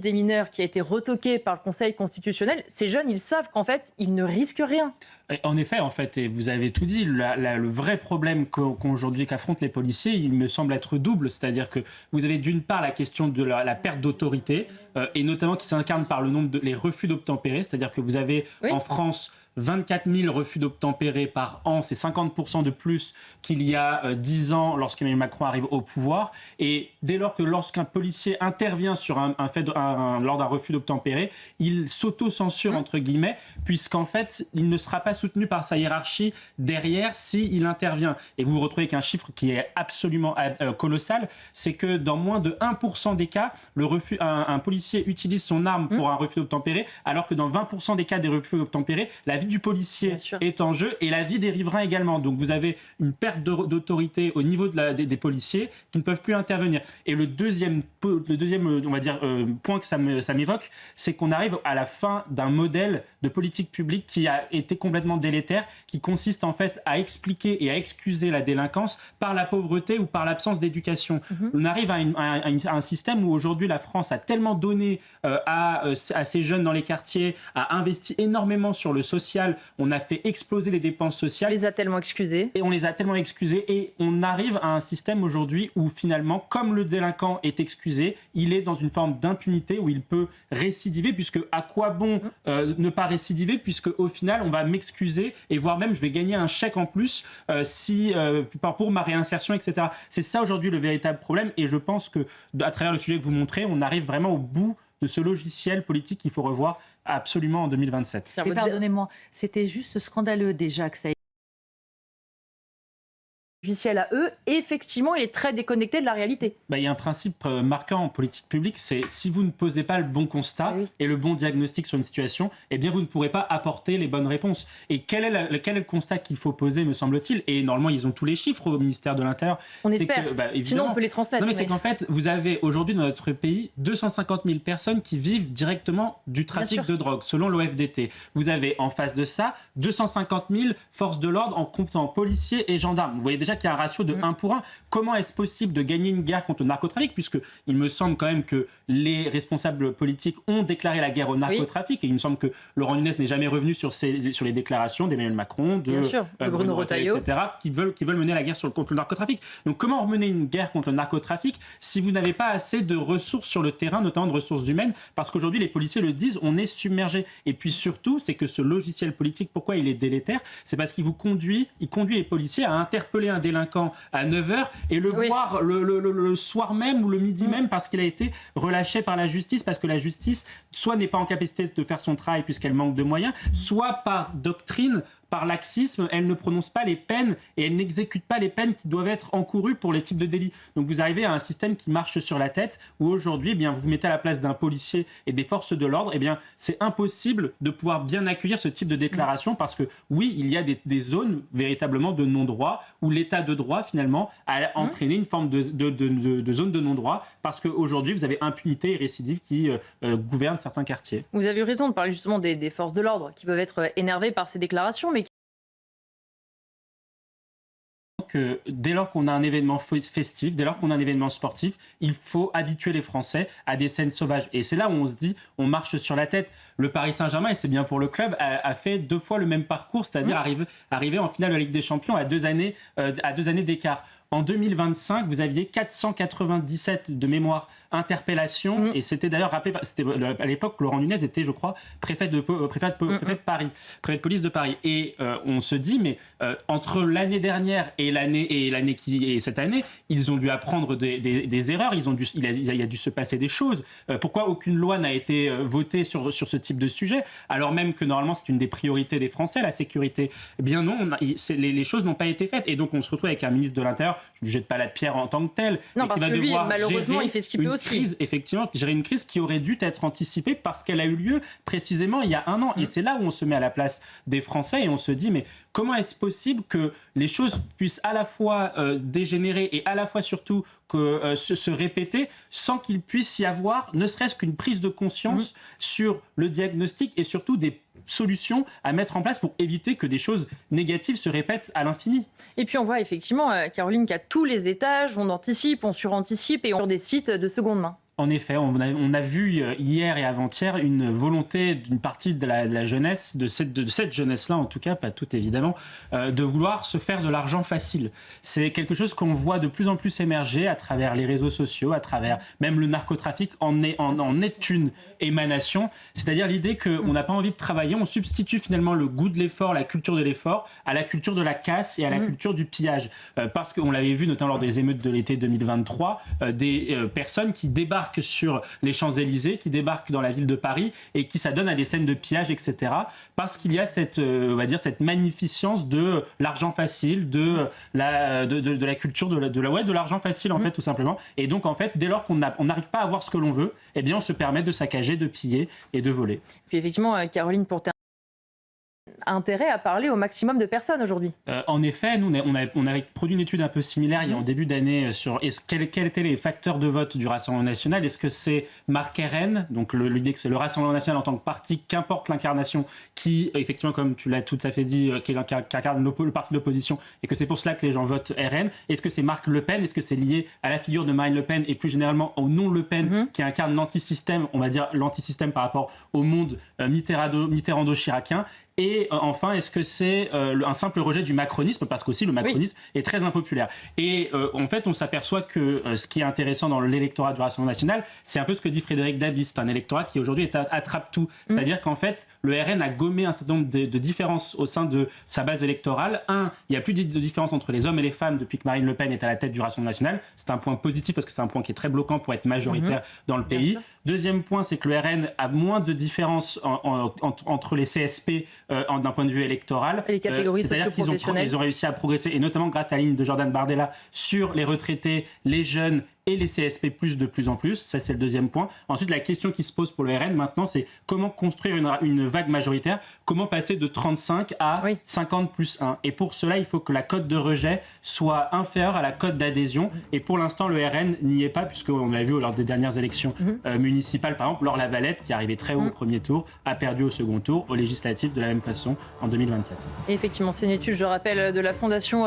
des mineurs qui a été retoqué par le Conseil constitutionnel, ces jeunes, ils savent qu'en fait, ils ne risquent rien. En effet, et vous avez tout dit, le vrai problème qu'affrontent les policiers, il me semble être double. C'est-à-dire que vous avez d'une part la question de la perte d'autorité, et notamment qui s'incarne par le nombre les refus d'obtempérer. C'est-à-dire que vous avez en France 24 000 refus d'obtempérer par an, c'est 50% de plus qu'il y a 10 ans lorsqu'Emmanuel Macron arrive au pouvoir. Et dès lors lorsqu'un policier intervient sur lors d'un refus d'obtempérer, il s'auto-censure, entre guillemets, puisqu'en fait, il ne sera pas soutenu par sa hiérarchie derrière s'il intervient. Et vous vous retrouvez qu'un chiffre qui est absolument colossal, c'est que dans moins de 1% des cas, un policier utilise son arme pour un refus d'obtempérer, alors que dans 20% des cas des refus d'obtempérer, la vie du policier est en jeu et la vie des riverains également. Donc vous avez une perte d'autorité au niveau des policiers qui ne peuvent plus intervenir. Et le deuxième on va dire, point que ça m'évoque, c'est qu'on arrive à la fin d'un modèle de politique publique qui a été complètement délétère, qui consiste en fait à expliquer et à excuser la délinquance par la pauvreté ou par l'absence d'éducation. On arrive à un système où aujourd'hui la France a tellement donné à ces jeunes dans les quartiers, a investi énormément sur le social. On a fait exploser les dépenses sociales. On les a tellement excusés. Et on les a tellement excusés. Et on arrive à un système aujourd'hui où finalement, comme le délinquant est excusé, il est dans une forme d'impunité où il peut récidiver, puisque à quoi bon ne pas récidiver, puisque au final, on va m'excuser et voire même je vais gagner un chèque en plus pour ma réinsertion, etc. C'est ça aujourd'hui le véritable problème. Et je pense que à travers le sujet que vous montrez, on arrive vraiment au bout de ce logiciel politique qu'il faut revoir absolument en 2027. Et pardonnez-moi, c'était juste scandaleux déjà que ça ait logiciel à eux, et effectivement, il est très déconnecté de la réalité. Il y a un principe marquant en politique publique, c'est si vous ne posez pas le bon constat et le bon diagnostic sur une situation, eh bien vous ne pourrez pas apporter les bonnes réponses. Et quel est le constat qu'il faut poser, me semble-t-il? Et normalement, ils ont tous les chiffres au ministère de l'Intérieur. On espère. Sinon, on peut les transmettre. Non, mais c'est qu'en fait, vous avez aujourd'hui dans notre pays 250 000 personnes qui vivent directement du trafic de drogue, selon l'OFDT. Vous avez en face de ça 250 000 forces de l'ordre en comptant policiers et gendarmes. Vous voyez déjà qu'il y a un ratio de 1 pour 1. Comment est-ce possible de gagner une guerre contre le narcotrafic, puisque il me semble quand même que les responsables politiques ont déclaré la guerre au narcotrafic, et il me semble que Laurent Nunez n'est jamais revenu sur les déclarations d'Emmanuel Macron, de Bruno Retailleau, etc., qui veulent mener la guerre contre le narcotrafic. Donc comment mener une guerre contre le narcotrafic si vous n'avez pas assez de ressources sur le terrain, notamment de ressources humaines, parce qu'aujourd'hui les policiers le disent, on est submergé. Et puis surtout, c'est que ce logiciel politique, pourquoi il est délétère, c'est parce qu'il conduit les policiers à interpeller un délinquant à 9h et le voir le soir même ou le midi même, parce qu'il a été relâché par la justice, parce que la justice soit n'est pas en capacité de faire son travail puisqu'elle manque de moyens, soit par doctrine, par laxisme, elle ne prononce pas les peines et elle n'exécute pas les peines qui doivent être encourues pour les types de délits. Donc vous arrivez à un système qui marche sur la tête, où aujourd'hui, vous vous mettez à la place d'un policier et des forces de l'ordre, c'est impossible de pouvoir bien accueillir ce type de déclaration, parce que oui, il y a des zones véritablement de non-droit, où l'état de droit finalement a entraîné une forme de zone de non-droit, parce qu'aujourd'hui vous avez impunité et récidive qui gouvernent certains quartiers. Vous avez eu raison de parler justement des forces de l'ordre qui peuvent être énervées par ces déclarations, mais que dès lors qu'on a un événement festif, dès lors qu'on a un événement sportif, il faut habituer les Français à des scènes sauvages. Et c'est là où on se dit, on marche sur la tête. Le Paris Saint-Germain, et c'est bien pour le club, a fait 2 fois le même parcours, c'est-à-dire arriver en finale de la Ligue des Champions à 2 années d'écart. En 2025, vous aviez 497 de mémoire interpellations, et c'était d'ailleurs rappelé, à l'époque, Laurent Nunez était, je crois, préfet de Paris, préfet de police de Paris. Et on se dit, mais entre l'année dernière et cette année, ils ont dû apprendre des erreurs, il a dû se passer des choses. Pourquoi aucune loi n'a été votée sur ce type de sujet, alors même que normalement c'est une des priorités des Français, la sécurité? Eh bien non, les choses n'ont pas été faites, et donc on se retrouve avec un ministre de l'Intérieur. Je ne jette pas la pierre en tant que tel. Non, parce que lui, malheureusement, il fait ce qu'il peut aussi. Gérer une crise qui aurait dû être anticipée parce qu'elle a eu lieu précisément il y a 1 an. Et c'est là où on se met à la place des Français et on se dit, mais comment est-ce possible que les choses puissent à la fois dégénérer et à la fois surtout se répéter sans qu'il puisse y avoir ne serait-ce qu'une prise de conscience sur le diagnostic et surtout des solutions à mettre en place pour éviter que des choses négatives se répètent à l'infini. Et puis on voit effectivement, Caroline, qu'à tous les étages, on anticipe, on suranticipe et on a des sites de seconde main. En effet, on a vu hier et avant-hier une volonté d'une partie de la jeunesse, de cette jeunesse-là en tout cas, pas toute évidemment, de vouloir se faire de l'argent facile. C'est quelque chose qu'on voit de plus en plus émerger à travers les réseaux sociaux, à travers même le narcotrafic en est une émanation. C'est-à-dire l'idée qu'on n'a pas envie de travailler, on substitue finalement le goût de l'effort, la culture de l'effort, à la culture de la casse et à la culture du pillage. Parce qu'on l'avait vu notamment lors des émeutes de l'été 2023, des personnes qui débarquent sur les Champs-Élysées, qui débarquent dans la ville de Paris et qui s'adonnent à des scènes de pillage, etc. Parce qu'il y a cette, on va dire, cette magnificence de l'argent facile, de la culture de l'argent facile, en fait, tout simplement. Et donc, en fait, dès lors qu'on n'arrive pas à avoir ce que l'on veut, eh bien, on se permet de saccager, de piller et de voler. Puis effectivement, Caroline, pour intérêt à parler au maximum de personnes aujourd'hui. En effet, nous, on avait produit une étude un peu similaire il y a en début d'année sur quels étaient les facteurs de vote du Rassemblement national. Est-ce que c'est Marc RN, donc l'idée que c'est le Rassemblement national en tant que parti, qu'importe l'incarnation, qui, effectivement, comme tu l'as tout à fait dit, qui incarne le parti de l'opposition, et que c'est pour cela que les gens votent RN. Est-ce que c'est Marc Le Pen? Est-ce que c'est lié à la figure de Marine Le Pen et plus généralement au nom Le Pen, qui incarne l'antisystème, on va dire l'antisystème par rapport au monde mitterrando-chiracien? Et enfin, est-ce que c'est un simple rejet du macronisme? Parce qu'aussi, le macronisme est très impopulaire. Et en fait, on s'aperçoit que ce qui est intéressant dans l'électorat du Rassemblement national, c'est un peu ce que dit Frédéric Dabi. C'est un électorat qui aujourd'hui attrape tout. C'est-à-dire qu'en fait, le RN a gommé un certain nombre de différences au sein de sa base électorale. Il n'y a plus de différence entre les hommes et les femmes depuis que Marine Le Pen est à la tête du Rassemblement national. C'est un point positif parce que c'est un point qui est très bloquant pour être majoritaire dans le pays. Deuxième point, c'est que le RN a moins de différences entre les CSP d'un point de vue électoral. Et les catégories c'est-à-dire qu'ils ont réussi à progresser, et notamment grâce à la ligne de Jordan Bardella, sur les retraités, les jeunes et les CSP+, de plus en plus. Ça, c'est le deuxième point. Ensuite, la question qui se pose pour le RN maintenant, c'est comment construire une vague majoritaire, comment passer de 35 à 50 plus 1. Et pour cela, il faut que la cote de rejet soit inférieure à la cote d'adhésion. Et pour l'instant, le RN n'y est pas, puisqu'on l'a vu lors des dernières élections municipales, par exemple, Laure Lavalette, qui arrivait très haut au premier tour, a perdu au second tour, aux législatives de la même façon en 2024. Et effectivement, c'est une étude, je rappelle, de la Fondation